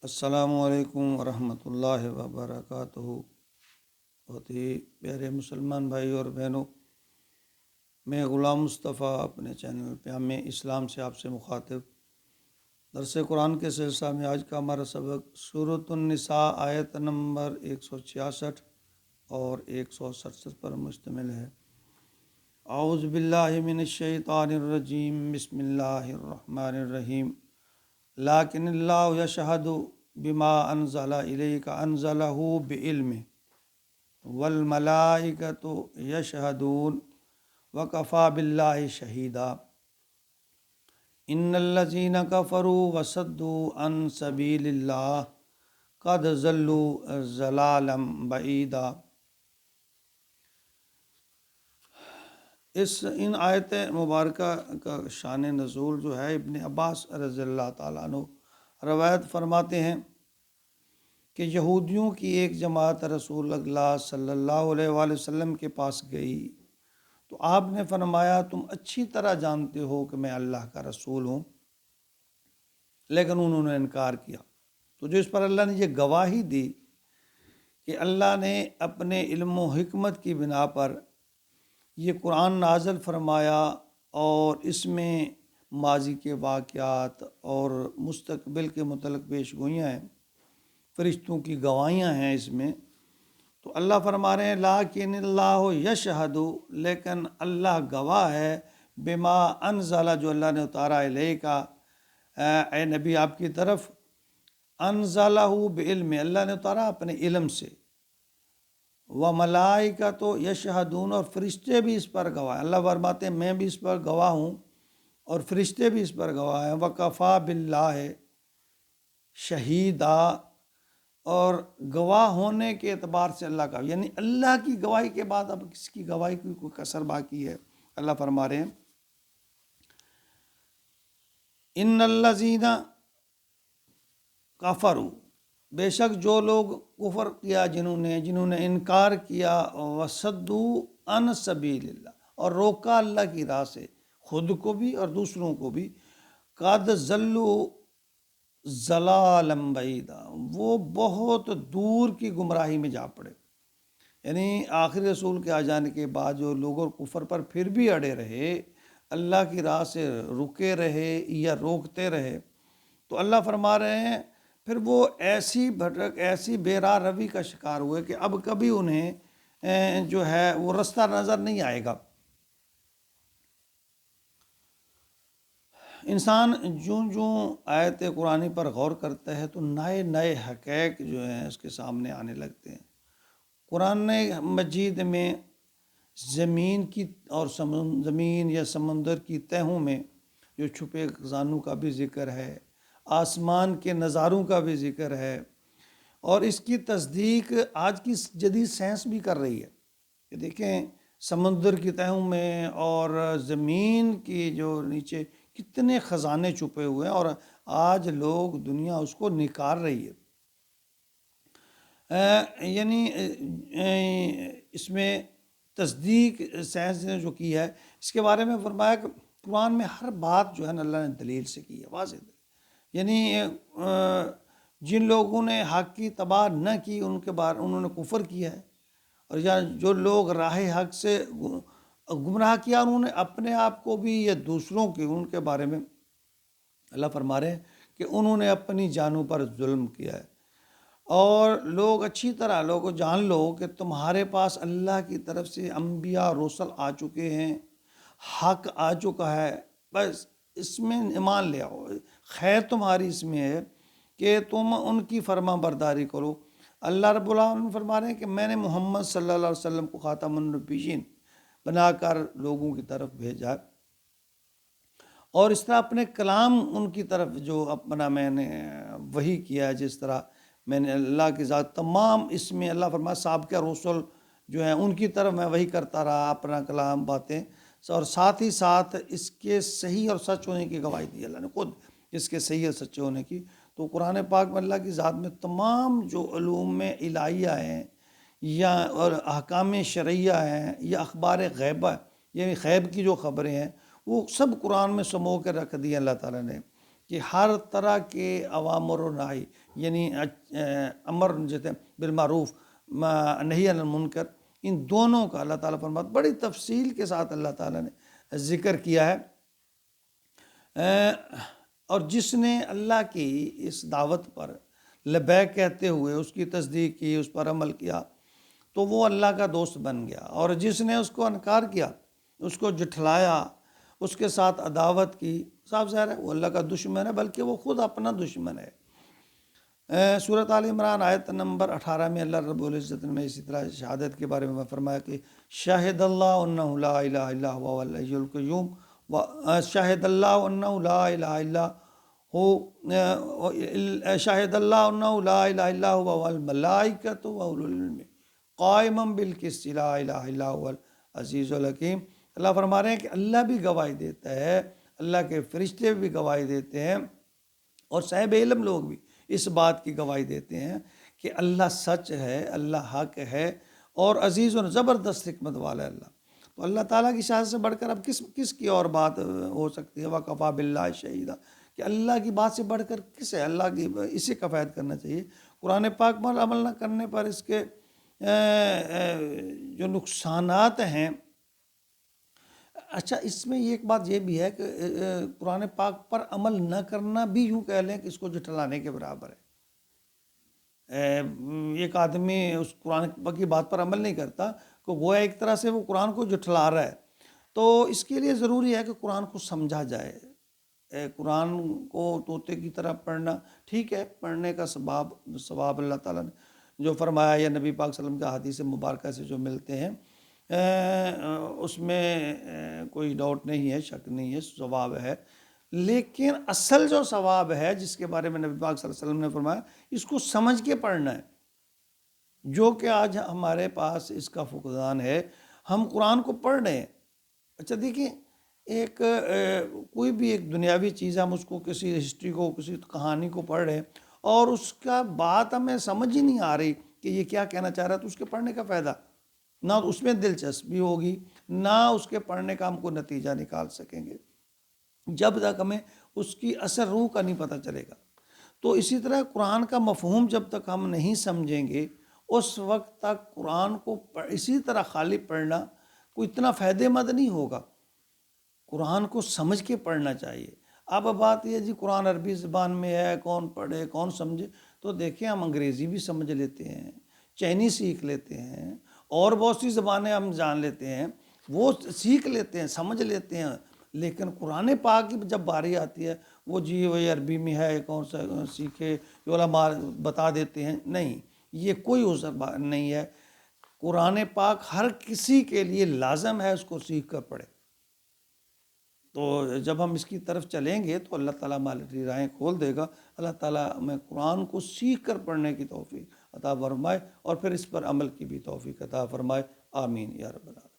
السلام علیکم ورحمۃ اللہ وبرکاتہ۔ بہت ہی پیارے مسلمان بھائی اور بہنوں، میں غلام مصطفیٰ اپنے چینل پیام اسلام سے آپ سے مخاطب۔ درس قرآن کے سلسلہ میں آج کا ہمارا سبق سورۃ النساء آیت نمبر 166 اور 167 پر مشتمل ہے۔ اعوذ باللہ من الشیطان الرجیم، بسم اللہ الرحمن الرحیم۔ لیکن اللہ یشہد بما انزل الیک انزلہ بعلمہ والملائکۃ یشہدون وکفی باللہ شہیدا۔ ان الذین کفروا وصدوا عن سبیل اللہ قد ضلوا ضلالا بعیدا۔ ان آیت مبارکہ کا شان نزول جو ہے، ابن عباس رضی اللہ تعالیٰ عنہ روایت فرماتے ہیں کہ یہودیوں کی ایک جماعت رسول اللہ صلی اللہ علیہ وآلہ وسلم کے پاس گئی تو آپ نے فرمایا، تم اچھی طرح جانتے ہو کہ میں اللہ کا رسول ہوں، لیکن انہوں نے انکار کیا۔ تو جو اس پر اللہ نے یہ گواہی دی کہ اللہ نے اپنے علم و حکمت کی بنا پر یہ قرآن نازل فرمایا، اور اس میں ماضی کے واقعات اور مستقبل کے متعلق پیش گوئیاں ہیں، فرشتوں کی گواہیاں ہیں اس میں۔ تو اللہ فرما رہے ہیں لیکن اللہ یشہد، لیکن اللہ گواہ ہے، بما انزل، جو اللہ نے اتارا الیک، اے نبی آپ کی طرف، انزلہ بعلم، اللہ نے اتارا اپنے علم سے، وملائکۃ یشہدون، اور فرشتے بھی اس پر گواہ ہیں۔ اللہ فرماتے ہیں میں بھی اس پر گواہ ہوں اور فرشتے بھی اس پر گواہ ہیں۔ وکفی باللہ شہیدا، اور گواہ ہونے کے اعتبار سے اللہ کا، یعنی اللہ کی گواہی کے بعد اب کس کی گواہی کی کوئی کسر باقی ہے؟ اللہ فرما رہے ہیں ان الذین کفروا، بے شک جو لوگ کفر کیا، جنہوں نے انکار کیا، وصدوا عن سبیل اللہ، اور روکا اللہ کی راہ سے خود کو بھی اور دوسروں کو بھی، قد ضلوا ضلالا بعیدا، وہ بہت دور کی گمراہی میں جا پڑے۔ یعنی آخری رسول کے آ جانے کے بعد جو لوگ اور کفر پر پھر بھی اڑے رہے، اللہ کی راہ سے رکے رہے یا روکتے رہے، تو اللہ فرما رہے ہیں پھر وہ ایسی بھٹک، ایسی بے راہ روی کا شکار ہوئے کہ اب کبھی انہیں جو ہے وہ رستہ نظر نہیں آئے گا۔ انسان جوں آیت قرآنی پر غور کرتا ہے تو نئے حقائق جو ہیں اس کے سامنے آنے لگتے ہیں۔ قرآن مجید میں زمین کی اور زمین یا سمندر کی تہوں میں جو چھپے خزانوں کا بھی ذکر ہے، آسمان کے نظاروں کا بھی ذکر ہے، اور اس کی تصدیق آج کی جدید سائنس بھی کر رہی ہے کہ دیکھیں سمندر کی تہوں میں اور زمین کی جو نیچے کتنے خزانے چھپے ہوئے ہیں، اور آج لوگ، دنیا اس کو نکار رہی ہے۔ یعنی اس میں تصدیق سائنس نے جو کی ہے، اس کے بارے میں فرمایا کہ قرآن میں ہر بات جو ہے نا اللہ نے دلیل سے کی ہے، واضح دلیل۔ یعنی جن لوگوں نے حق کی اتباع نہ کی، انہوں نے کفر کیا ہے، اور یا جو لوگ راہ حق سے گمراہ کیا، انہوں نے اپنے آپ کو بھی یا دوسروں کے، ان کے بارے میں اللہ فرما رہے ہیں کہ انہوں نے اپنی جانوں پر ظلم کیا ہے۔ اور لوگ اچھی طرح لوگوں جان لو کہ تمہارے پاس اللہ کی طرف سے انبیاء رسل آ چکے ہیں، حق آ چکا ہے، بس اس میں ایمان لے آؤ۔ خیر تمہاری اس میں ہے کہ تم ان کی فرما برداری کرو۔ اللہ رب العالمین فرما رہے ہیں کہ میں نے محمد صلی اللہ علیہ وسلم کو خاتم النبیین بنا کر لوگوں کی طرف بھیجا، اور اس طرح اپنے کلام ان کی طرف جو اپنا میں نے وحی کیا ہے، جس طرح میں نے اللہ کی ذات تمام، اس میں اللہ فرمایا سابقہ رسل جو ہیں ان کی طرف میں وحی کرتا رہا اپنا کلام، باتیں، اور ساتھ ہی ساتھ اس کے صحیح اور سچ ہونے کی گواہی دی اللہ نے خود، اس کے صحیح اور سچے ہونے کی۔ تو قرآن پاک میں اللہ کی ذات میں تمام جو علوم میں الہیہ ہیں یا اور احکام شرعیہ ہیں یا اخبار غیبہ، یعنی غیب کی جو خبریں ہیں، وہ سب قرآن میں سمو کے رکھ دی اللہ تعالیٰ نے۔ کہ ہر طرح کے اوامر و نہی، یعنی امر جیسے بالمعروف نہی عن المنکر، ان دونوں کا اللہ تعالیٰ فرماتا بڑی تفصیل کے ساتھ اللہ تعالیٰ نے ذکر کیا ہے۔ اور جس نے اللہ کی اس دعوت پر لبیک کہتے ہوئے اس کی تصدیق کی، اس پر عمل کیا، تو وہ اللہ کا دوست بن گیا، اور جس نے اس کو انکار کیا، اس کو جھٹلایا، اس کے ساتھ عداوت کی، صاف ظاہر ہے وہ اللہ کا دشمن ہے، بلکہ وہ خود اپنا دشمن ہے۔ سورۃ آل عمران آیت نمبر 18 میں اللہ رب العزت نے اسی طرح شہادت کے بارے میں فرمایا کہ شاہد اللہ انہ لا الہ الا هو الحی القیوم، شاہد اللہ انہ لا الہ الا هو، شاہد اللہ انہ لا الہ الا هو والملائکۃ واولو العلم قائما بالقسط لا الہ الا هو العزیز الحکیم۔ اللہ فرما رہے ہیں کہ اللہ بھی گواہی دیتا ہے، اللہ کے فرشتے بھی گواہی دیتے ہیں، اور صاحب علم لوگ بھی اس بات کی گواہی دیتے ہیں کہ اللہ سچ ہے، اللہ حق ہے، اور عزیز و زبردست حکمت والا ہے اللہ۔ تو اللہ تعالیٰ کی شہادت سے بڑھ کر اب کس کی اور بات ہو سکتی ہے؟ وَكَفَى بِاللَّهِ شَهِيدًا، کہ اللہ کی بات سے بڑھ کر کس ہے؟ اللہ کی اسی کفایت کرنا چاہیے۔ قرآن پاک پر عمل نہ کرنے پر اس کے جو نقصانات ہیں، اچھا اس میں ایک بات یہ بھی ہے کہ قرآن پاک پر عمل نہ کرنا بھی یوں کہہ لیں کہ اس کو جھٹلانے کے برابر ہے۔ ایک آدمی اس قرآن پاک کی بات پر عمل نہیں کرتا کہ وہ ایک طرح سے وہ قرآن کو جھٹلا رہا ہے، تو اس کے لیے ضروری ہے کہ قرآن کو سمجھا جائے۔ قرآن کو طوطے کی طرح پڑھنا ٹھیک ہے، پڑھنے کا ثواب اللہ تعالیٰ نے جو فرمایا یا نبی پاک صلی اللہ علیہ وسلم کا حدیث مبارکہ سے جو ملتے ہیں، اس میں کوئی ڈاؤٹ نہیں ہے، شک نہیں ہے، ثواب ہے، لیکن اصل جو ثواب ہے جس کے بارے میں نبی پاک صلی اللہ علیہ وسلم نے فرمایا، اس کو سمجھ کے پڑھنا ہے، جو کہ آج ہمارے پاس اس کا فقدان ہے۔ ہم قرآن کو پڑھ رہے ہیں، اچھا دیکھیں ایک کوئی بھی ایک دنیاوی چیز ہے، ہم اس کو کسی ہسٹری کو، کسی کہانی کو پڑھ رہے ہیں، اور اس کا بات ہمیں سمجھ ہی نہیں آ رہی کہ یہ کیا کہنا چاہ رہا ہے، تو اس کے پڑھنے کا فائدہ نہ اس میں دلچسپی ہوگی، نہ اس کے پڑھنے کا ہم کو نتیجہ نکال سکیں گے، جب تک ہمیں اس کی اثر روح کا نہیں پتہ چلے گا۔ تو اسی طرح قرآن کا مفہوم جب تک ہم نہیں سمجھیں گے، اس وقت تک قرآن کو اسی طرح خالی پڑھنا کوئی اتنا فائدہ مند نہیں ہوگا۔ قرآن کو سمجھ کے پڑھنا چاہیے۔ اب بات یہ جی قرآن عربی زبان میں ہے، کون پڑھے کون سمجھے، تو دیکھیں ہم انگریزی بھی سمجھ لیتے ہیں، چینی سیکھ لیتے ہیں، اور بہت سی زبانیں ہم جان لیتے ہیں، وہ سیکھ لیتے ہیں، سمجھ لیتے ہیں، لیکن قرآن پاک کی جب باری آتی ہے، وہ جی وہی عربی میں ہے، کون سا سیکھے، علماء بتا دیتے ہیں، نہیں، یہ کوئی عذر نہیں ہے۔ قرآن پاک ہر کسی کے لیے لازم ہے اس کو سیکھ کر پڑھے۔ تو جب ہم اس کی طرف چلیں گے تو اللہ تعالیٰ ہماری راہیں کھول دے گا۔ اللہ تعالیٰ ہمیں قرآن کو سیکھ کر پڑھنے کی توفیق عطا فرمائے، اور پھر اس پر عمل کی بھی توفیق عطا فرمائے۔ آمین یا رب العالمین۔